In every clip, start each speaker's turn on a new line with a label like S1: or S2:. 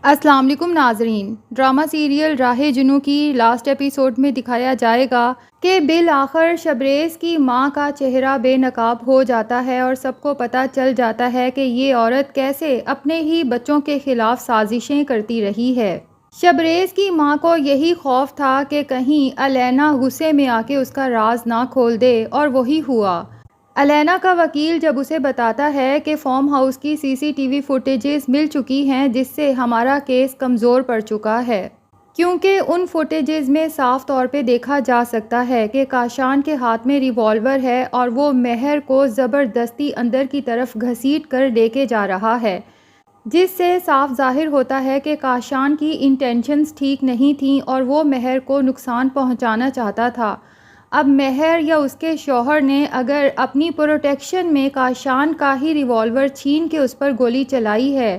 S1: السلام علیکم ناظرین، ڈرامہ سیریل راہ جنوں کی لاسٹ ایپیسوڈ میں دکھایا جائے گا کہ بالآخر شبریز کی ماں کا چہرہ بے نقاب ہو جاتا ہے اور سب کو پتہ چل جاتا ہے کہ یہ عورت کیسے اپنے ہی بچوں کے خلاف سازشیں کرتی رہی ہے۔ شبریز کی ماں کو یہی خوف تھا کہ کہیں الینا غصے میں آ کے اس کا راز نہ کھول دے، اور وہی ہوا۔ الینا کا وکیل جب اسے بتاتا ہے کہ فارم ہاؤس کی سی سی ٹی وی فوٹیجز مل چکی ہیں جس سے ہمارا کیس کمزور پڑ چکا ہے، کیونکہ ان فوٹیجز میں صاف طور پہ دیکھا جا سکتا ہے کہ کاشان کے ہاتھ میں ریوالور ہے اور وہ مہر کو زبردستی اندر کی طرف گھسیٹ کر لے کے جا رہا ہے، جس سے صاف ظاہر ہوتا ہے کہ کاشان کی انٹینشنز ٹھیک نہیں تھیں اور وہ مہر کو نقصان پہنچانا چاہتا تھا۔ اب مہر یا اس کے شوہر نے اگر اپنی پروٹیکشن میں کاشان کا ہی ریوالور چھین کے اس پر گولی چلائی ہے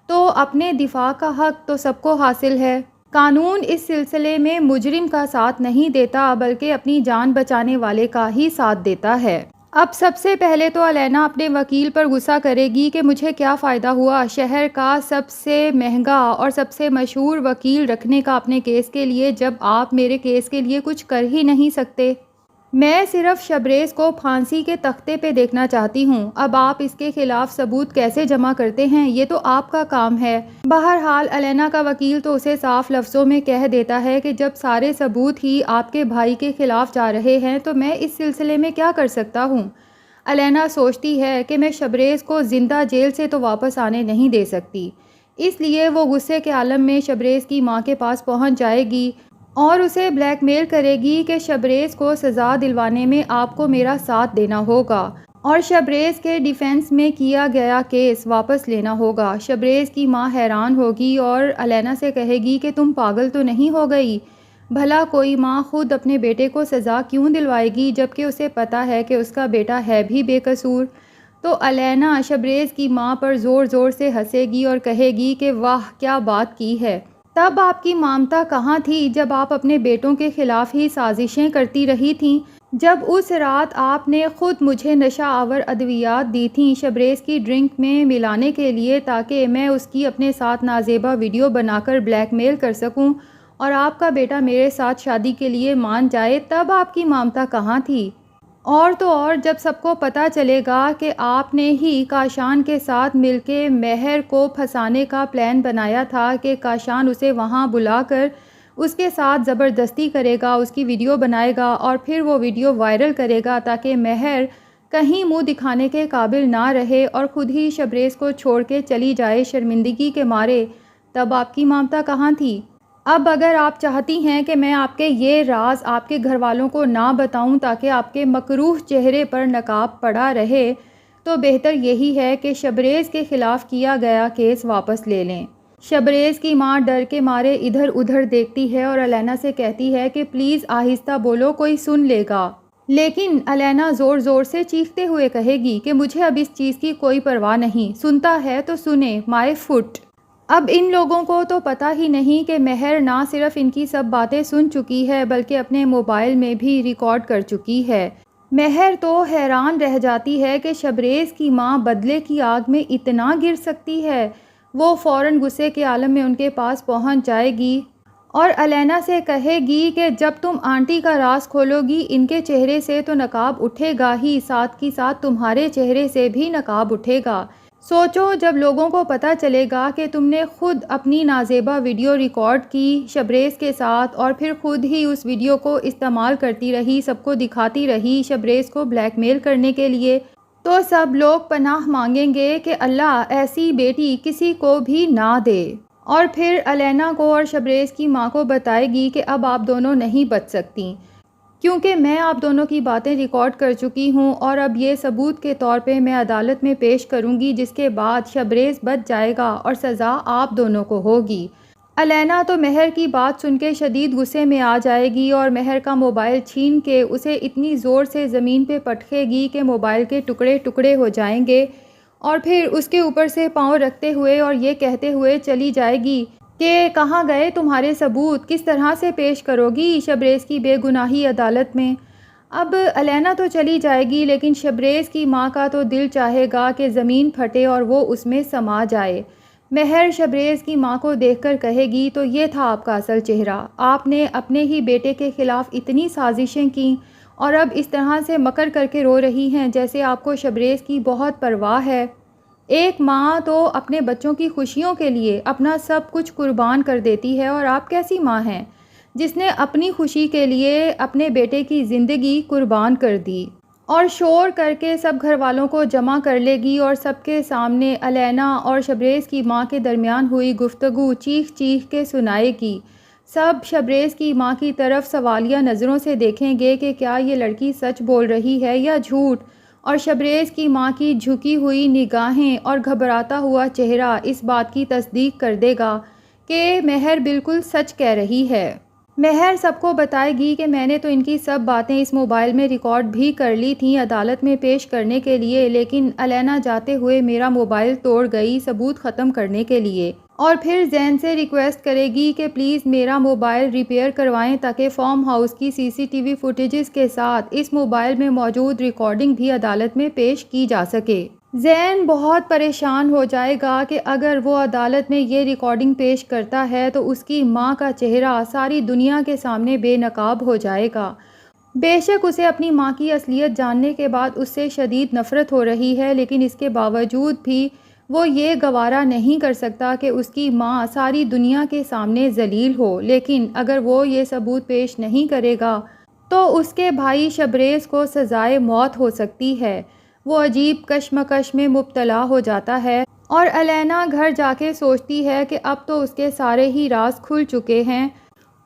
S1: تو اپنے دفاع کا حق تو سب کو حاصل ہے۔ قانون اس سلسلے میں مجرم کا ساتھ نہیں دیتا بلکہ اپنی جان بچانے والے کا ہی ساتھ دیتا ہے۔ اب سب سے پہلے تو الینا اپنے وکیل پر غصہ کرے گی کہ مجھے کیا فائدہ ہوا شہر کا سب سے مہنگا اور سب سے مشہور وکیل رکھنے کا اپنے کیس کے لیے، جب آپ میرے کیس کے لیے کچھ کر ہی نہیں سکتے۔ میں صرف شبریز کو پھانسی کے تختے پہ دیکھنا چاہتی ہوں، اب آپ اس کے خلاف ثبوت کیسے جمع کرتے ہیں یہ تو آپ کا کام ہے۔ بہرحال الینا کا وکیل تو اسے صاف لفظوں میں کہہ دیتا ہے کہ جب سارے ثبوت ہی آپ کے بھائی کے خلاف جا رہے ہیں تو میں اس سلسلے میں کیا کر سکتا ہوں۔ الینا سوچتی ہے کہ میں شبریز کو زندہ جیل سے تو واپس آنے نہیں دے سکتی، اس لیے وہ غصے کے عالم میں شبریز کی ماں کے پاس پہنچ جائے گی اور اسے بلیک میل کرے گی کہ شبریز کو سزا دلوانے میں آپ کو میرا ساتھ دینا ہوگا اور شبریز کے ڈیفنس میں کیا گیا کیس واپس لینا ہوگا۔ شبریز کی ماں حیران ہوگی اور الینا سے کہے گی کہ تم پاگل تو نہیں ہو گئی؟ بھلا کوئی ماں خود اپنے بیٹے کو سزا کیوں دلوائے گی جبکہ اسے پتہ ہے کہ اس کا بیٹا ہے بھی بے قصور؟ تو الینا شبریز کی ماں پر زور زور سے ہنسے گی اور کہے گی کہ واہ کیا بات کی ہے، تب آپ کی مامتا کہاں تھی جب آپ اپنے بیٹوں کے خلاف ہی سازشیں کرتی رہی تھیں، جب اس رات آپ نے خود مجھے نشہ آور ادویات دی تھیں شبریز کی ڈرنک میں ملانے کے لیے تاکہ میں اس کی اپنے ساتھ نازیبا ویڈیو بنا کر بلیک میل کر سکوں اور آپ کا بیٹا میرے ساتھ شادی کے لیے مان جائے، تب آپ کی مامتا کہاں تھی؟ اور تو اور جب سب کو پتہ چلے گا کہ آپ نے ہی کاشان کے ساتھ مل کے مہر کو پھنسانے کا پلان بنایا تھا کہ کاشان اسے وہاں بلا کر اس کے ساتھ زبردستی کرے گا، اس کی ویڈیو بنائے گا اور پھر وہ ویڈیو وائرل کرے گا تاکہ مہر کہیں منہ دکھانے کے قابل نہ رہے اور خود ہی شبریز کو چھوڑ کے چلی جائے شرمندگی کے مارے، تب آپ کی مامتا کہاں تھی؟ اب اگر آپ چاہتی ہیں کہ میں آپ کے یہ راز آپ کے گھر والوں کو نہ بتاؤں تاکہ آپ کے مکروہ چہرے پر نقاب پڑا رہے تو بہتر یہی ہے کہ شبریز کے خلاف کیا گیا کیس واپس لے لیں۔ شبریز کی ماں ڈر کے مارے ادھر ادھر دیکھتی ہے اور الینا سے کہتی ہے کہ پلیز آہستہ بولو، کوئی سن لے گا، لیکن الینا زور زور سے چیختے ہوئے کہے گی کہ مجھے اب اس چیز کی کوئی پرواہ نہیں، سنتا ہے تو سنے مائی فٹ۔ اب ان لوگوں کو تو پتہ ہی نہیں کہ مہر نہ صرف ان کی سب باتیں سن چکی ہے بلکہ اپنے موبائل میں بھی ریکارڈ کر چکی ہے۔ مہر تو حیران رہ جاتی ہے کہ شبریز کی ماں بدلے کی آگ میں اتنا گر سکتی ہے۔ وہ فوراً غصے کے عالم میں ان کے پاس پہنچ جائے گی اور الینا سے کہے گی کہ جب تم آنٹی کا راز کھولو گی ان کے چہرے سے تو نقاب اٹھے گا ہی، ساتھ کی ساتھ تمہارے چہرے سے بھی نقاب اٹھے گا۔ سوچو جب لوگوں کو پتہ چلے گا کہ تم نے خود اپنی نازیبا ویڈیو ریکارڈ کی شبریز کے ساتھ اور پھر خود ہی اس ویڈیو کو استعمال کرتی رہی، سب کو دکھاتی رہی شبریز کو بلیک میل کرنے کے لیے، تو سب لوگ پناہ مانگیں گے کہ اللہ ایسی بیٹی کسی کو بھی نہ دے، اور پھر الینا کو اور شبریز کی ماں کو بتائے گی کہ اب آپ دونوں نہیں بچ سکتی کیونکہ میں آپ دونوں کی باتیں ریکارڈ کر چکی ہوں اور اب یہ ثبوت کے طور پہ میں عدالت میں پیش کروں گی، جس کے بعد شبریز بچ جائے گا اور سزا آپ دونوں کو ہوگی۔ الینا تو مہر کی بات سن کے شدید غصے میں آ جائے گی اور مہر کا موبائل چھین کے اسے اتنی زور سے زمین پہ پٹکے گی کہ موبائل کے ٹکڑے ٹکڑے ہو جائیں گے اور پھر اس کے اوپر سے پاؤں رکھتے ہوئے اور یہ کہتے ہوئے چلی جائے گی کہ کہاں گئے تمہارے ثبوت، کس طرح سے پیش کرو گی شبریز کی بے گناہی عدالت میں؟ اب الینا تو چلی جائے گی لیکن شبریز کی ماں کا تو دل چاہے گا کہ زمین پھٹے اور وہ اس میں سما جائے۔ مہر شبریز کی ماں کو دیکھ کر کہے گی تو یہ تھا آپ کا اصل چہرہ، آپ نے اپنے ہی بیٹے کے خلاف اتنی سازشیں کیں اور اب اس طرح سے مکر کر کے رو رہی ہیں جیسے آپ کو شبریز کی بہت پرواہ ہے۔ ایک ماں تو اپنے بچوں کی خوشیوں کے لیے اپنا سب کچھ قربان کر دیتی ہے، اور آپ کیسی ماں ہیں جس نے اپنی خوشی کے لیے اپنے بیٹے کی زندگی قربان کر دی؟ اور شور کر کے سب گھر والوں کو جمع کر لے گی اور سب کے سامنے الینا اور شبریز کی ماں کے درمیان ہوئی گفتگو چیخ چیخ کے سنائے گی۔ سب شبریز کی ماں کی طرف سوالیہ نظروں سے دیکھیں گے کہ کیا یہ لڑکی سچ بول رہی ہے یا جھوٹ، اور شبریز کی ماں کی جھکی ہوئی نگاہیں اور گھبراتا ہوا چہرہ اس بات کی تصدیق کر دے گا کہ مہر بالکل سچ کہہ رہی ہے۔ مہر سب کو بتائے گی کہ میں نے تو ان کی سب باتیں اس موبائل میں ریکارڈ بھی کر لی تھیں عدالت میں پیش کرنے کے لیے، لیکن الینا جاتے ہوئے میرا موبائل توڑ گئی ثبوت ختم کرنے کے لیے، اور پھر زین سے ریکویسٹ کرے گی کہ پلیز میرا موبائل ریپیئر کروائیں تاکہ فارم ہاؤس کی CCTV فوٹیجز کے ساتھ اس موبائل میں موجود ریکارڈنگ بھی عدالت میں پیش کی جا سکے۔ زین بہت پریشان ہو جائے گا کہ اگر وہ عدالت میں یہ ریکارڈنگ پیش کرتا ہے تو اس کی ماں کا چہرہ ساری دنیا کے سامنے بے نقاب ہو جائے گا۔ بے شک اسے اپنی ماں کی اصلیت جاننے کے بعد اس سے شدید نفرت ہو رہی ہے، لیکن اس کے باوجود بھی وہ یہ گوارا نہیں کر سکتا کہ اس کی ماں ساری دنیا کے سامنے ذلیل ہو۔ لیکن اگر وہ یہ ثبوت پیش نہیں کرے گا تو اس کے بھائی شبریز کو سزائے موت ہو سکتی ہے۔ وہ عجیب کشمکش میں مبتلا ہو جاتا ہے اور الینا گھر جا کے سوچتی ہے کہ اب تو اس کے سارے ہی راز کھل چکے ہیں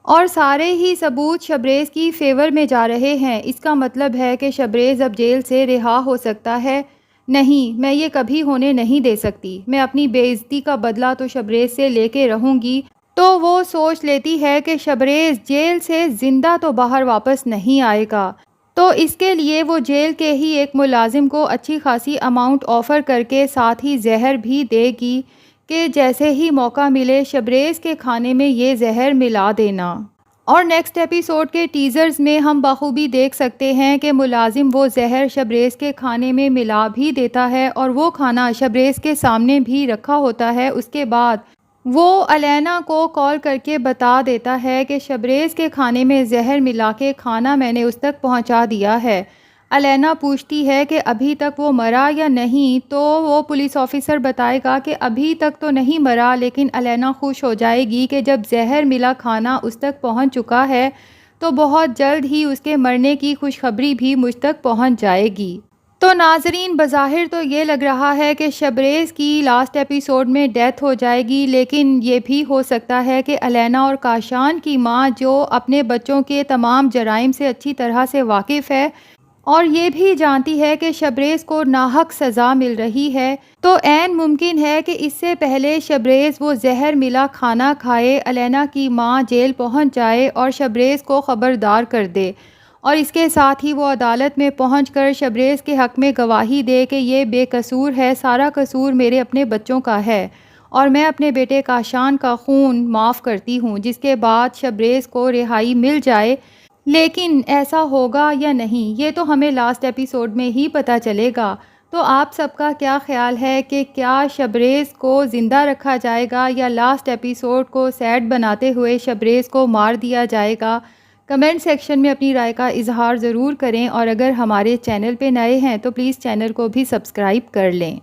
S1: اور سارے ہی ثبوت شبریز کی فیور میں جا رہے ہیں۔ اس کا مطلب ہے کہ شبریز اب جیل سے رہا ہو سکتا ہے۔ نہیں، میں یہ کبھی ہونے نہیں دے سکتی۔ میں اپنی بے عزتی کا بدلہ تو شبریز سے لے کے رہوں گی۔ تو وہ سوچ لیتی ہے کہ شبریز جیل سے زندہ تو باہر واپس نہیں آئے گا، تو اس کے لیے وہ جیل کے ہی ایک ملازم کو اچھی خاصی اماؤنٹ آفر کر کے ساتھ ہی زہر بھی دے گی کہ جیسے ہی موقع ملے شبریز کے کھانے میں یہ زہر ملا دینا۔ اور نیکسٹ ایپیسوڈ کے ٹیزرز میں ہم بخوبی دیکھ سکتے ہیں کہ ملازم وہ زہر شبریز کے کھانے میں ملا بھی دیتا ہے اور وہ کھانا شبریز کے سامنے بھی رکھا ہوتا ہے۔ اس کے بعد وہ الینا کو کال کر کے بتا دیتا ہے کہ شبریز کے کھانے میں زہر ملا کے کھانا میں نے اس تک پہنچا دیا ہے۔ الینا پوچھتی ہے کہ ابھی تک وہ مرا یا نہیں، تو وہ پولیس آفیسر بتائے گا کہ ابھی تک تو نہیں مرا، لیکن الینا خوش ہو جائے گی کہ جب زہر ملا کھانا اس تک پہنچ چکا ہے تو بہت جلد ہی اس کے مرنے کی خوشخبری بھی مجھ تک پہنچ جائے گی۔ تو ناظرین، بظاہر تو یہ لگ رہا ہے کہ شبریز کی لاسٹ ایپیسوڈ میں ڈیتھ ہو جائے گی، لیکن یہ بھی ہو سکتا ہے کہ الینا اور کاشان کی ماں، جو اپنے بچوں کے تمام جرائم سے اچھی طرح سے واقف ہے اور یہ بھی جانتی ہے کہ شبریز کو ناحق سزا مل رہی ہے، تو عین ممکن ہے کہ اس سے پہلے شبریز وہ زہر ملا کھانا کھائے، الینا کی ماں جیل پہنچ جائے اور شبریز کو خبردار کر دے، اور اس کے ساتھ ہی وہ عدالت میں پہنچ کر شبریز کے حق میں گواہی دے کہ یہ بے قصور ہے، سارا قصور میرے اپنے بچوں کا ہے اور میں اپنے بیٹے کاشان کا خون معاف کرتی ہوں، جس کے بعد شبریز کو رہائی مل جائے۔ لیکن ایسا ہوگا یا نہیں، یہ تو ہمیں لاسٹ ایپیسوڈ میں ہی پتہ چلے گا۔ تو آپ سب کا کیا خیال ہے کہ کیا شبریز کو زندہ رکھا جائے گا یا لاسٹ ایپیسوڈ کو سیڈ بناتے ہوئے شبریز کو مار دیا جائے گا؟ کمنٹ سیکشن میں اپنی رائے کا اظہار ضرور کریں، اور اگر ہمارے چینل پہ نئے ہیں تو پلیز چینل کو بھی سبسکرائب کر لیں۔